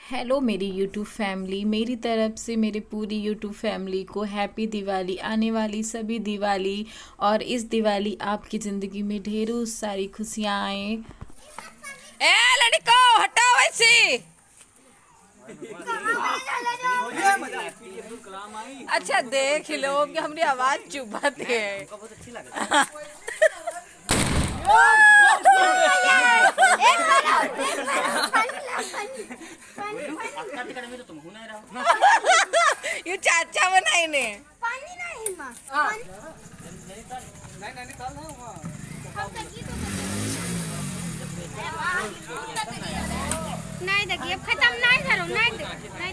Hello मेरी YouTube family, मेरी तरफ से मेरे पूरी यूट्यूब फैमिली को हैप्पी दिवाली। आने वाली सभी दिवाली और इस दिवाली आपकी ज़िंदगी में ढेरों सारी खुशियाँ आए। ए लड़को हटाओ ऐसे। अच्छा देख लो कि हमारी आवाज़ चुभत है। यू चाचा बनाए ने पानी नहीं मां नहीं दगी अब खत्म नहीं करो नहीं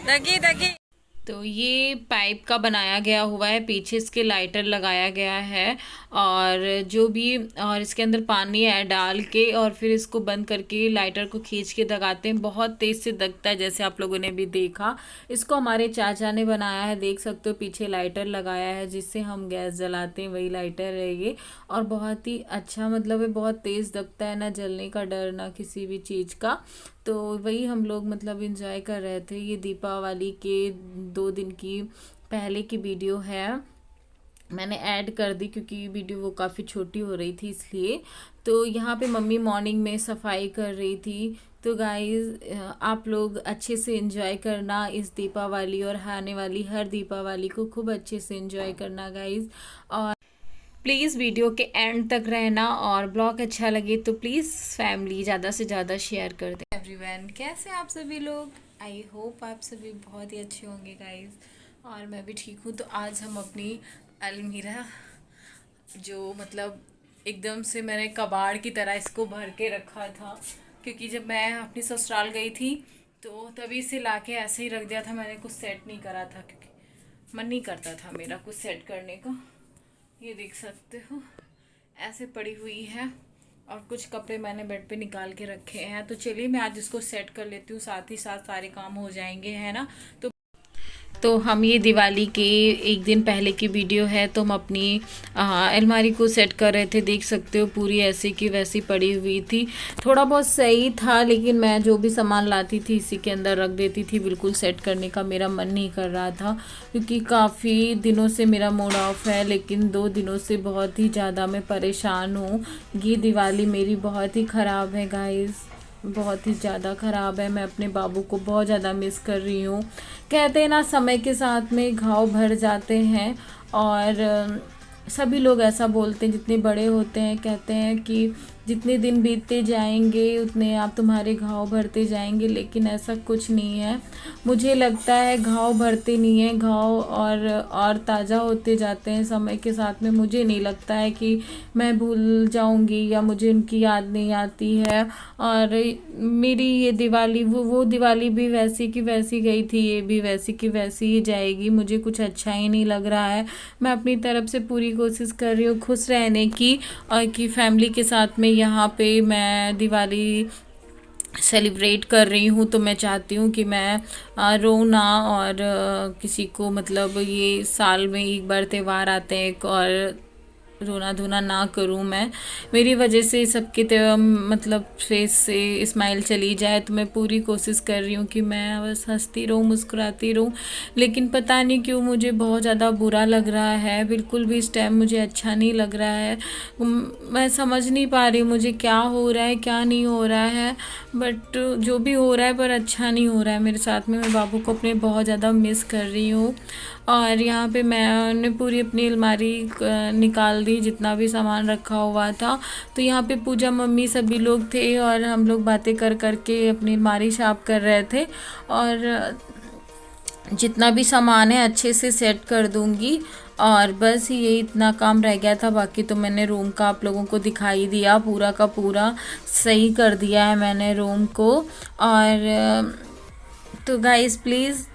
दगी दगी। तो ये पाइप का बनाया गया हुआ है, पीछे इसके लाइटर लगाया गया है और जो भी और इसके अंदर पानी है डाल के और फिर इसको बंद करके लाइटर को खींच के दगाते हैं। बहुत तेज़ से दगता है, जैसे आप लोगों ने भी देखा। इसको हमारे चाचा ने बनाया है, देख सकते हो पीछे लाइटर लगाया है जिससे हम गैस जलाते हैं, वही लाइटर है ये। और बहुत ही अच्छा मतलब है, बहुत तेज़ दगता है, ना जलने का डर ना किसी भी चीज़ का। तो वही हम लोग मतलब इंजॉय कर रहे थे। ये दीपावली के 2 दिन की पहले की वीडियो है, मैंने ऐड कर दी क्योंकि वीडियो वो काफ़ी छोटी हो रही थी इसलिए। तो यहाँ पे मम्मी मॉर्निंग में सफाई कर रही थी। तो गाइज़ आप लोग अच्छे से एंजॉय करना इस दीपावली और आने वाली हर दीपावली को खूब अच्छे से एंजॉय करना गाइज़। और प्लीज़ वीडियो के एंड तक रहना और ब्लॉग अच्छा लगे तो प्लीज़ फैमिली ज़्यादा से ज़्यादा शेयर कर दें। एवरीवन, कैसे आप सभी लोग? आई होप आप सभी बहुत ही अच्छे होंगे गाइज़, और मैं भी ठीक हूँ। तो आज हम अपनी अलमीरा जो मतलब एकदम से मैंने कबाड़ की तरह इसको भर के रखा था, क्योंकि जब मैं अपनी ससुराल गई थी तो तभी से लाके ऐसे ही रख दिया था। मैंने कुछ सेट नहीं करा था क्योंकि मन नहीं करता था मेरा कुछ सेट करने का। ये देख सकते हो ऐसे पड़ी हुई है और कुछ कपड़े मैंने बेड पे निकाल के रखे हैं। तो चलिए मैं आज इसको सेट कर लेती हूँ, साथ ही साथ सारे काम हो जाएंगे, है ना। तो हम ये दिवाली के 1 दिन पहले की वीडियो है। तो हम अपनी अलमारी को सेट कर रहे थे, देख सकते हो पूरी ऐसी की वैसी पड़ी हुई थी। थोड़ा बहुत सही था, लेकिन मैं जो भी सामान लाती थी इसी के अंदर रख देती थी। बिल्कुल सेट करने का मेरा मन नहीं कर रहा था क्योंकि काफ़ी दिनों से मेरा मूड ऑफ है, लेकिन 2 दिनों से बहुत ही ज़्यादा मैं परेशान हूँ। ये दिवाली मेरी बहुत ही ख़राब है गाइज़, बहुत ही ज़्यादा ख़राब है। मैं अपने बाबू को बहुत ज़्यादा मिस कर रही हूँ। कहते हैं ना, समय के साथ में घाव भर जाते हैं और सभी लोग ऐसा बोलते हैं, जितने बड़े होते हैं कहते हैं कि जितने दिन बीतते जाएंगे उतने आप तुम्हारे घाव भरते जाएंगे, लेकिन ऐसा कुछ नहीं है। मुझे लगता है घाव भरते नहीं है, घाव और ताज़ा होते जाते हैं समय के साथ में। मुझे नहीं लगता है कि मैं भूल जाऊंगी या मुझे उनकी याद नहीं आती है। और मेरी ये दिवाली वो दिवाली भी वैसी की वैसी गई थी, ये भी वैसी की वैसी ही जाएगी। मुझे कुछ अच्छा ही नहीं लग रहा है। मैं अपनी तरफ से पूरी कोशिश कर रही हूँ खुश रहने की, और कि फैमिली के साथ में यहाँ पे मैं दिवाली सेलिब्रेट कर रही हूँ। तो मैं चाहती हूँ कि मैं रोऊं ना, और किसी को मतलब ये साल में एक बार त्यौहार आते हैं और रोना धोना ना करूं मैं। मेरी वजह से सबके मतलब फेस से स्माइल चली जाए। तो मैं पूरी कोशिश कर रही हूँ कि मैं बस हंसती रहूँ, मुस्कुराती रहूँ, लेकिन पता नहीं क्यों मुझे बहुत ज़्यादा बुरा लग रहा है। बिल्कुल भी इस टाइम मुझे अच्छा नहीं लग रहा है। मैं समझ नहीं पा रही मुझे क्या हो रहा है क्या नहीं हो रहा है, बट जो भी हो रहा है पर अच्छा नहीं हो रहा है मेरे साथ में। मैं बाबू को अपने बहुत ज़्यादा मिस कर रही हूँ। और यहाँ पे मैंने पूरी अपनी अलमारी निकाल दी, जितना भी सामान रखा हुआ था। तो यहाँ पे पूजा मम्मी सभी लोग थे और हम लोग बातें कर कर के अपनी अलमारी साफ कर रहे थे। और जितना भी सामान है अच्छे से सेट कर दूँगी। और बस ये इतना काम रह गया था, बाकी तो मैंने रूम का आप लोगों को दिखाई दिया, पूरा का पूरा सही कर दिया है मैंने रूम को। और तो गाइस प्लीज़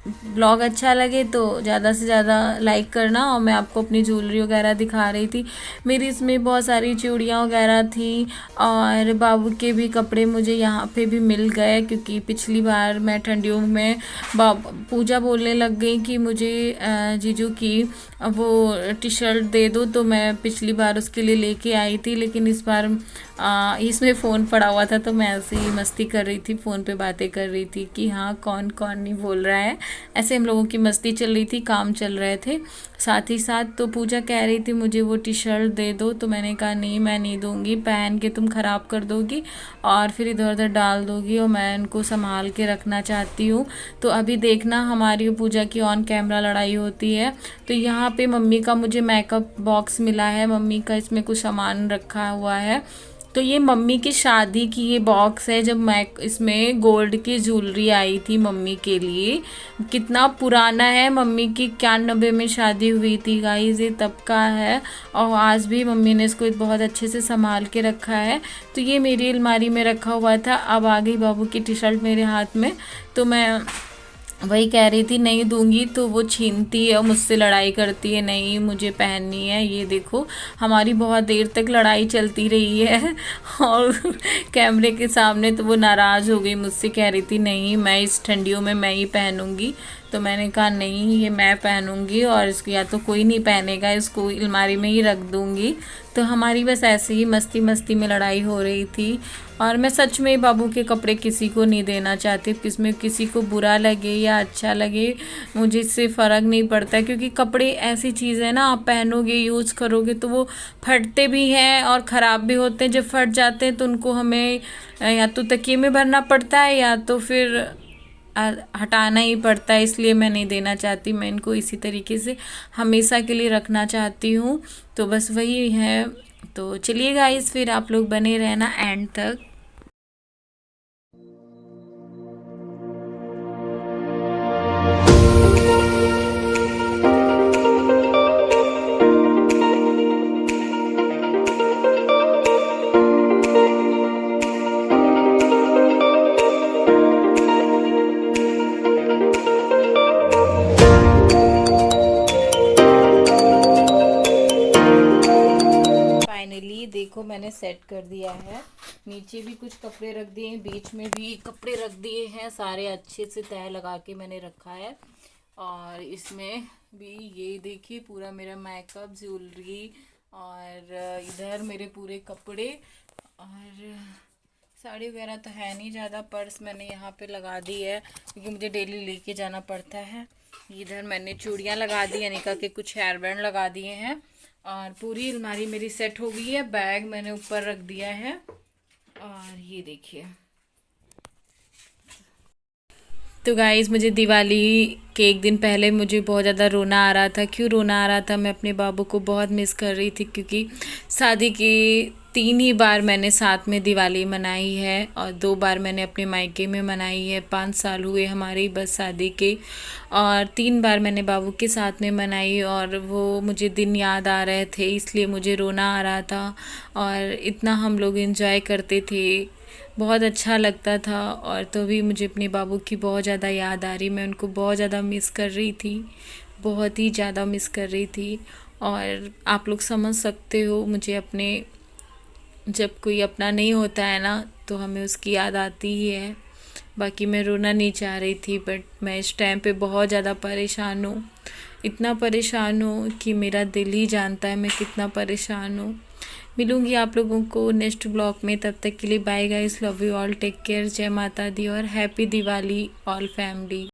ब्लॉग अच्छा लगे तो ज़्यादा से ज़्यादा लाइक करना। और मैं आपको अपनी ज्वेलरी वगैरह दिखा रही थी। मेरी इसमें बहुत सारी चूड़ियाँ वगैरह थी और बाबू के भी कपड़े मुझे यहाँ पे भी मिल गए, क्योंकि पिछली बार मैं ठंडियों में पूजा बोलने लग गई कि मुझे जीजू की वो टी शर्ट दे दो, तो मैं पिछली बार उसके लिए लेके आई थी। लेकिन इस बार इसमें फ़ोन पड़ा हुआ था तो मैं ऐसे ही मस्ती कर रही थी, फ़ोन पे बातें कर रही थी कि हाँ कौन कौन नहीं बोल रहा है। ऐसे हम लोगों की मस्ती चल रही थी, काम चल रहे थे साथ ही साथ। तो पूजा कह रही थी मुझे वो टी शर्ट दे दो, तो मैंने कहा नहीं मैं नहीं दूँगी, पहन के तुम ख़राब कर दोगी और फिर इधर उधर डाल दोगी, और मैं इनको संभाल के रखना चाहती हूँ। तो अभी देखना हमारी पूजा की ऑन कैमरा लड़ाई होती है। तो यहाँ पे मम्मी का मुझे मेकअप बॉक्स मिला है, मम्मी का इसमें कुछ सामान रखा हुआ है। तो ये मम्मी की शादी की ये बॉक्स है, जब मैं इसमें गोल्ड की ज्वेलरी आई थी मम्मी के लिए। कितना पुराना है, मम्मी की 91 में शादी हुई थी गाइस, ये तब का है। और आज भी मम्मी ने इसको बहुत अच्छे से संभाल के रखा है। तो ये मेरी अलमारी में रखा हुआ था। अब आ गई बाबू की टी शर्ट मेरे हाथ में, तो मैं वही कह रही थी नहीं दूंगी, तो वो छीनती है और मुझसे लड़ाई करती है, नहीं मुझे पहननी है। ये देखो हमारी बहुत देर तक लड़ाई चलती रही है और कैमरे के सामने तो वो नाराज़ हो गई मुझसे, कह रही थी नहीं मैं इस ठंडियों में मैं ही पहनूंगी। तो मैंने कहा नहीं ये मैं पहनूंगी, और इसको या तो कोई नहीं पहनेगा, इसको अलमारी में ही रख दूंगी। तो हमारी बस ऐसे ही मस्ती मस्ती में लड़ाई हो रही थी। और मैं सच में बाबू के कपड़े किसी को नहीं देना चाहती, इसमें किसी को बुरा लगे या अच्छा लगे मुझे इससे फ़र्क नहीं पड़ता, क्योंकि कपड़े ऐसी चीज़ है ना, आप पहनोगे यूज़ करोगे तो वो फटते भी हैं और ख़राब भी होते हैं। जब फट जाते हैं तो उनको हमें या तो तकिए में भरना पड़ता है या तो फिर हटाना ही पड़ता है। इसलिए मैं नहीं देना चाहती, मैं इनको इसी तरीके से हमेशा के लिए रखना चाहती हूँ। तो बस वही है। तो चलिए गाइस, फिर आप लोग बने रहना एंड तक। देखो मैंने सेट कर दिया है, नीचे भी कुछ कपड़े रख दिए हैं, बीच में भी कपड़े रख दिए हैं, सारे अच्छे से तह लगा के मैंने रखा है। और इसमें भी ये देखिए पूरा मेरा मेकअप, ज्वेलरी, और इधर मेरे पूरे कपड़े, और साड़ी वगैरह तो है नहीं ज़्यादा। पर्स मैंने यहाँ पे लगा दी है क्योंकि मुझे डेली लेके जाना पड़ता है। इधर मैंने चूड़ियाँ लगा दी, अनिका के कुछ हेयर बैंड लगा दिए हैं, और पूरी अलमारी मेरी सेट हो गई है। बैग मैंने ऊपर रख दिया है, और ये देखिए। तो गाइज़ मुझे दिवाली के एक दिन पहले मुझे बहुत ज़्यादा रोना आ रहा था। क्यों रोना आ रहा था? मैं अपने बाबू को बहुत मिस कर रही थी, क्योंकि शादी के 3 ही बार मैंने साथ में दिवाली मनाई है और 2 बार मैंने अपने मायके में मनाई है। 5 साल हुए हमारी बस शादी के, और 3 बार मैंने बाबू के साथ में मनाई, और वो मुझे दिन याद आ रहे थे इसलिए मुझे रोना आ रहा था। और इतना हम लोग एंजॉय करते थे, बहुत अच्छा लगता था। और तो भी मुझे अपने बाबू की बहुत ज़्यादा याद आ रही, मैं उनको बहुत ज़्यादा मिस कर रही थी, बहुत ही ज़्यादा मिस कर रही थी। और आप लोग समझ सकते हो, मुझे अपने जब कोई अपना नहीं होता है ना तो हमें उसकी याद आती ही है। बाकी मैं रोना नहीं चाह रही थी, बट मैं इस टाइम पे बहुत ज़्यादा परेशान हूँ, इतना परेशान हूँ कि मेरा दिल ही जानता है मैं कितना परेशान हूँ। मिलूँगी आप लोगों को नेक्स्ट ब्लॉग में, तब तक के लिए bye guys, love you all, take care, जय माता दी और हैप्पी दिवाली ऑल फैमिली।